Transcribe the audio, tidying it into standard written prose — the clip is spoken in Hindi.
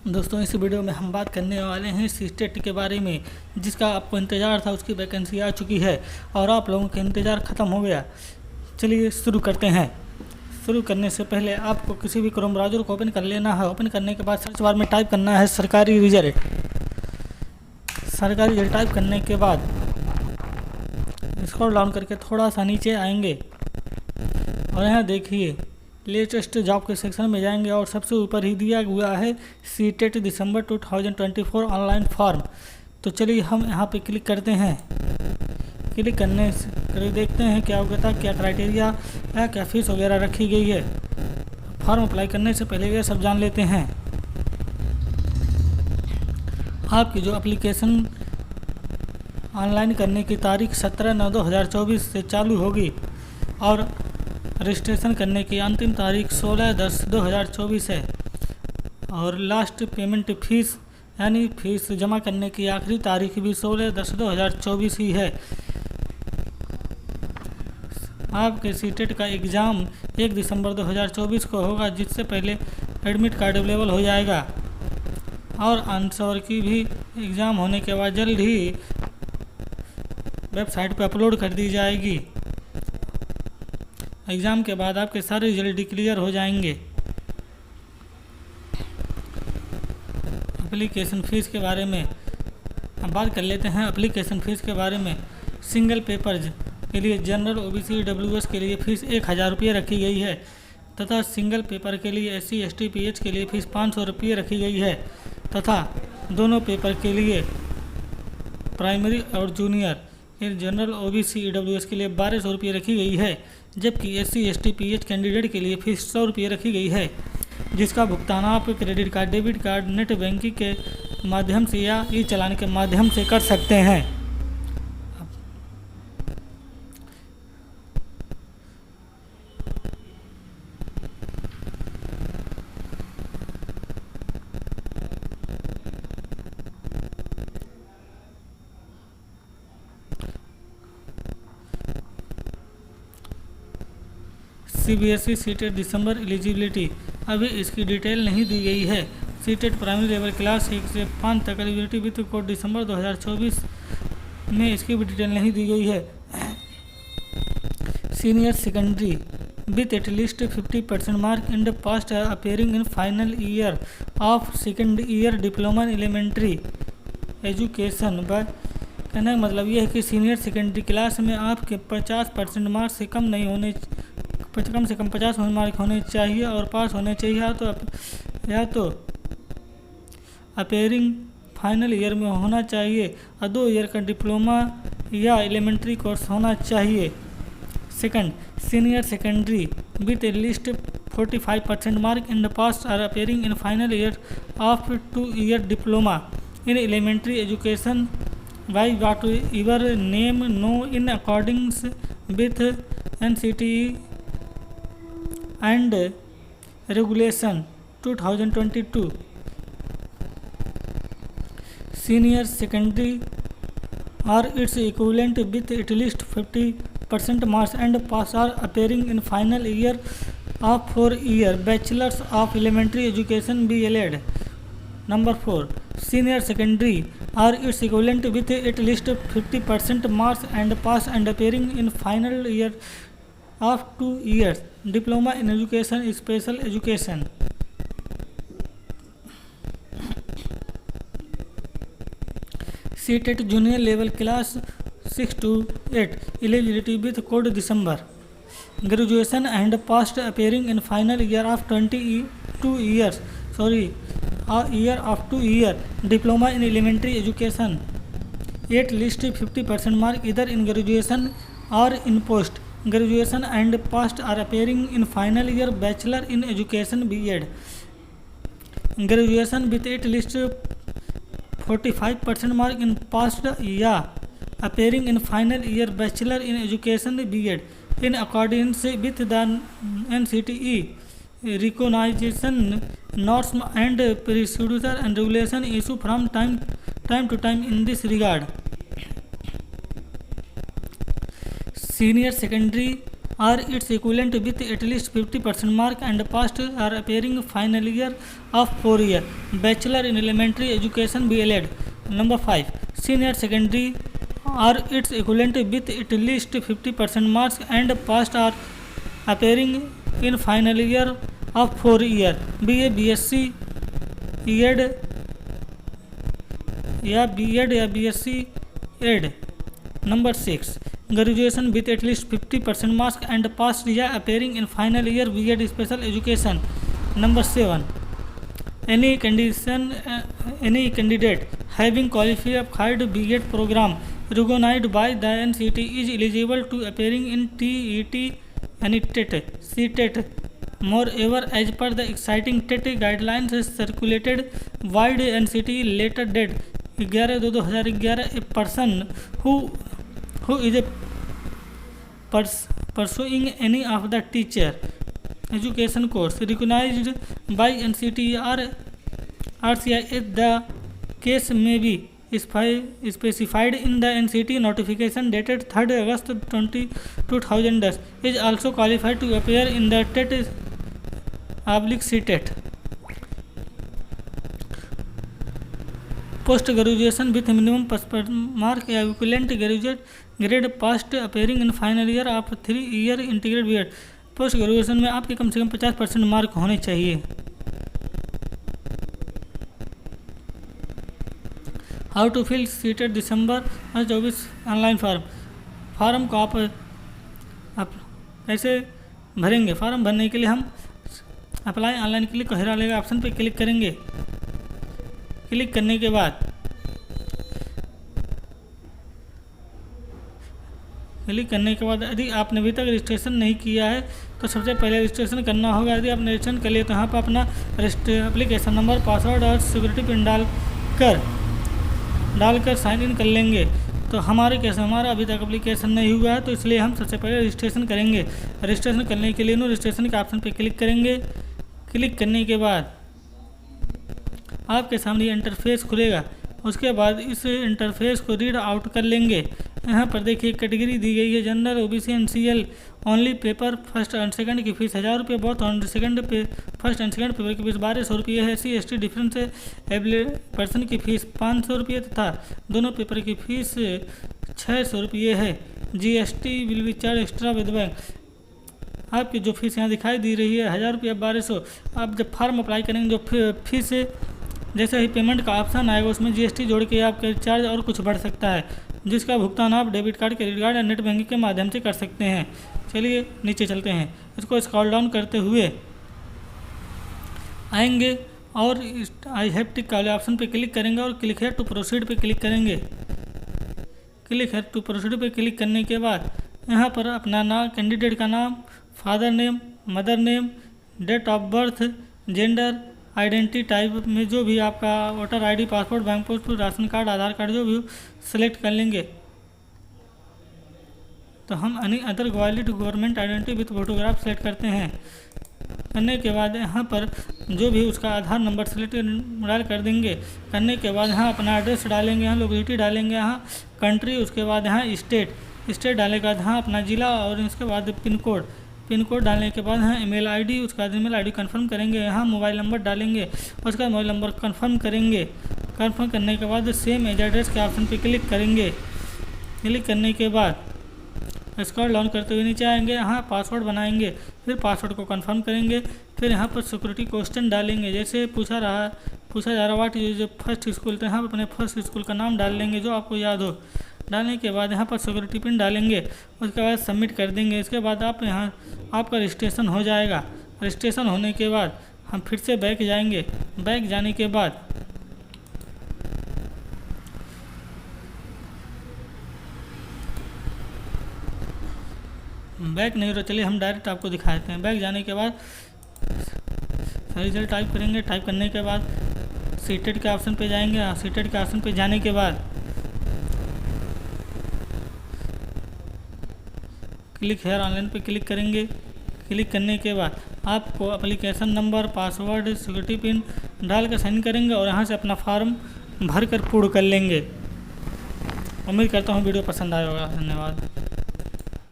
दोस्तों, इस वीडियो में हम बात करने वाले हैं सीटेट के बारे में, जिसका आपको इंतज़ार था। उसकी वैकेंसी आ चुकी है और आप लोगों का इंतज़ार ख़त्म हो गया। चलिए शुरू करते हैं। शुरू करने से पहले आपको किसी भी क्रोम ब्राउज़र को ओपन कर लेना है। ओपन करने के बाद सर्च बार में टाइप करना है सरकारी रिजल्ट। सरकारी रिजल्ट टाइप करने के बाद स्क्रॉल डाउन करके थोड़ा सा नीचे आएंगे और यहाँ देखिए लेटेस्ट जॉब के सेक्शन में जाएंगे और सबसे ऊपर ही दिया हुआ है सीटेट दिसंबर 2024 ऑनलाइन फॉर्म। तो चलिए हम यहाँ पे क्लिक करते हैं। क्लिक करने से देखते हैं क्या होता है, क्या क्राइटेरिया है, क्या फीस वगैरह रखी गई है। फॉर्म अप्लाई करने से पहले ये सब जान लेते हैं। आपकी जो एप्लीकेशन ऑनलाइन करने की तारीख 17/9/2024 से चालू होगी और रजिस्ट्रेशन करने की अंतिम तारीख 16/10/2024 है और लास्ट पेमेंट फीस यानी फीस जमा करने की आखिरी तारीख भी 16/10/2024 ही है। आपके सीटेट का एग्ज़ाम 1 दिसंबर 2024 को होगा, जिससे पहले एडमिट कार्ड अवेलेबल हो जाएगा और आंसर की भी एग्ज़ाम होने के बाद जल्द ही वेबसाइट पर अपलोड कर दी जाएगी। एग्ज़ाम के बाद आपके सारे रिजल्ट डिक्लेयर हो जाएंगे। एप्लीकेशन फ़ीस के बारे में अब बात कर लेते हैं। एप्लीकेशन फ़ीस के बारे में सिंगल पेपर्स के लिए जनरल OBC WS के लिए फ़ीस 1000 रुपये रखी गई है तथा सिंगल पेपर के लिए SC ST PH के लिए फ़ीस 500 रुपये रखी गई है तथा दोनों पेपर के लिए प्राइमरी और जूनियर जनरल OBC EWS के लिए 1200 रुपये रखी गई है, जबकि SC ST PH कैंडिडेट के लिए फीस 100 रुपये रखी गई है, जिसका भुगतान आप credit card, debit card, net banking के माध्यम से या ई चालान के माध्यम से कर सकते हैं। CBSE सीटेट दिसंबर एलिजिबिलिटी, अभी इसकी डिटेल नहीं दी गई है। सीटेट प्राइमरी लेवल क्लास 1 से 5 तक एलिजिबिलिटी विथ कोड दिसंबर 2024 में इसकी भी डिटेल नहीं दी गई है। Senior secondary with at least 50% mark in the passed appearing in final year of second year diploma in elementary education. कहने का मतलब यह है कि सीनियर सेकेंडरी क्लास में आपके 50% मार्क्स से कम नहीं होने, कम से कम 50 मार्क होने चाहिए और पास होने चाहिए या तो अपेयरिंग फाइनल ईयर में होना चाहिए और 2 ईयर का डिप्लोमा या एलिमेंट्री कोर्स होना चाहिए। Second, senior secondary with at least 45% mark in the passed or appearing in final year of 2 year diploma in elementary education by whatever name known in accordance with NCTE and Regulation 2022. Senior secondary or its equivalent with at least 50% marks and pass are appearing in final year of 4-year Bachelors of Elementary Education BLED. Number 4. Senior secondary or its equivalent with at least 50% marks and pass and appearing in final year of 2 years diploma in education special education. CTET junior level class 6 to 8 eligibility with code December. Graduation and past appearing in final year of 2 years year of 2 year diploma in elementary education. At least 50% mark either in graduation or in post graduation and past are appearing in final year bachelor in education B.Ed. Graduation with at least 45% mark in past appearing in final year bachelor in education B.Ed in accordance with the NCTE recognition norms and procedure and regulation issue from time to time in this regard. Senior secondary are its equivalent with at least 50% mark and past are appearing final year of 4 year. Bachelor in elementary education BLED. Number 5. Senior secondary are its equivalent with at least 50% marks and past are appearing in final year of 4 year. BA BSc ED या BEd या BSc ED. Number 6. Graduation with at least 50% marks and past year appearing in final year BEd special education. Number 7. Any candidate having qualified BEd program recognized by the NCT is eligible to appearing in TET and CTET. Moreover, as per the exciting TET guidelines circulated wide NCT later date 11/2/2011, a person who is pursuing any of the teacher education course recognized by NCT or RCI, the case may be specified in the NCT notification dated 3rd August 2010, is also qualified to appear in the TET/CTET. Post graduation with minimum mark या equivalent graduate grade past appearing in final year of 3 year integrated BEd. Post graduation में आपके कम से कम 50% मार्क होने चाहिए. हाउ टू फिल सीटेड दिसंबर 2024 ऑनलाइन फॉर्म को आप कैसे भरेंगे. फॉर्म भरने के लिए हम अप्लाई ऑनलाइन के लिए कोहरा लेगा ऑप्शन पे क्लिक करेंगे. क्लिक करने के बाद यदि आपने अभी तक रजिस्ट्रेशन नहीं किया है तो सबसे पहले रजिस्ट्रेशन करना होगा. यदि आपने रजिस्ट्रेशन कर लिया तो यहाँ पर अपना एप्लीकेशन नंबर, पासवर्ड और सिक्योरिटी पिन डालकर साइन इन कर लेंगे. तो हमारा अभी तक एप्लीकेशन नहीं हुआ है तो इसलिए हम सबसे पहले रजिस्ट्रेशन करेंगे. रजिस्ट्रेशन करने के लिए रजिस्ट्रेशन के ऑप्शन पर क्लिक करेंगे. क्लिक करने के बाद आपके सामने इंटरफेस खुलेगा. उसके बाद इस इंटरफेस को रीड आउट कर लेंगे. यहाँ पर देखिए कैटेगरी दी गई है general, OBC, NCL only. Paper first and second की फीस 1000 रुपये, both on second first and second paper की फीस 1200 रुपये है. SC ST difference able person की फीस 500 रुपये तथा दोनों पेपर की फीस 600 रुपये है. GST will be charge extra with bank. आपकी जो फीस यहाँ दिखाई दे रही है 1000 रुपये 1200. आप जब फॉर्म अप्लाई करेंगे जो फीस जैसे ही पेमेंट का ऑप्शन आएगा उसमें GST जोड़ के आपका चार्ज और कुछ बढ़ सकता है, जिसका भुगतान आप डेबिट कार्ड, क्रेडिट कार्ड या नेट बैंकिंग के माध्यम से कर सकते हैं. चलिए नीचे चलते हैं. इसको स्क्रॉल डाउन करते हुए आएंगे और आई हैव टिक वाले ऑप्शन पे क्लिक करेंगे और क्लिक है टू प्रोसीड पे क्लिक करेंगे. क्लिक है टू प्रोसीड पे क्लिक करने के बाद यहाँ पर अपना नाम, कैंडिडेट का नाम, father name, mother name, date of birth, gender, identity type में जो भी आपका voter ID, passport, bank passbook, ration card, Aadhaar card जो भी सेलेक्ट कर लेंगे. तो हम any other valid government identity with photograph select करते हैं. करने के बाद यहाँ पर जो भी उसका आधार नंबर सेलेक्ट डाल कर देंगे. करने के बाद यहाँ अपना एड्रेस डालेंगे, यहाँ लोकेलिटी डालेंगे, यहाँ कंट्री, उसके बाद यहाँ स्टेट डालने के बाद यहाँ अपना ज़िला और इसके बाद पिन कोड डालने के बाद यहाँ ईमेल ID, उसका ईमेल ID कंफर्म करेंगे. यहाँ मोबाइल नंबर डालेंगे, उसका मोबाइल नंबर कंफर्म करेंगे. कंफर्म करने के बाद सेम एज एड्रेस के ऑप्शन पे क्लिक करेंगे. क्लिक करने के बाद स्क्रॉल डाउन करते हुए नीचे आएंगे. यहाँ पासवर्ड बनाएंगे, फिर पासवर्ड को कंफर्म करेंगे. फिर यहाँ पर सिक्योरिटी क्वेश्चन डालेंगे. जैसे पूछा जा रहा वाट इज फर्स्ट स्कूल, तो यहाँ पर अपने फर्स्ट स्कूल का नाम डाल लेंगे जो आपको याद हो. डालने के बाद यहाँ पर सिक्योरिटी पिन डालेंगे, उसके बाद सबमिट कर देंगे. इसके बाद आपका रजिस्ट्रेशन हो जाएगा. रजिस्ट्रेशन होने के बाद हम फिर से बैक जाएंगे. बैक जाने के बाद बैक नहीं हो रहा, चलिए हम डायरेक्ट आपको दिखाते हैं. बैक जाने के बाद रिजल्ट टाइप करेंगे. टाइप करने के बाद सीटेड के ऑप्शन पे जाएंगे. सीटेड के ऑप्शन पे जाने के बाद क्लिक हेयर ऑनलाइन पे क्लिक करेंगे. क्लिक करने के बाद आपको application number, password, security pin डाल कर साइन करेंगे और यहाँ से अपना फॉर्म भर कर पूर्ण कर लेंगे. उम्मीद करता हूँ वीडियो पसंद आया होगा. धन्यवाद.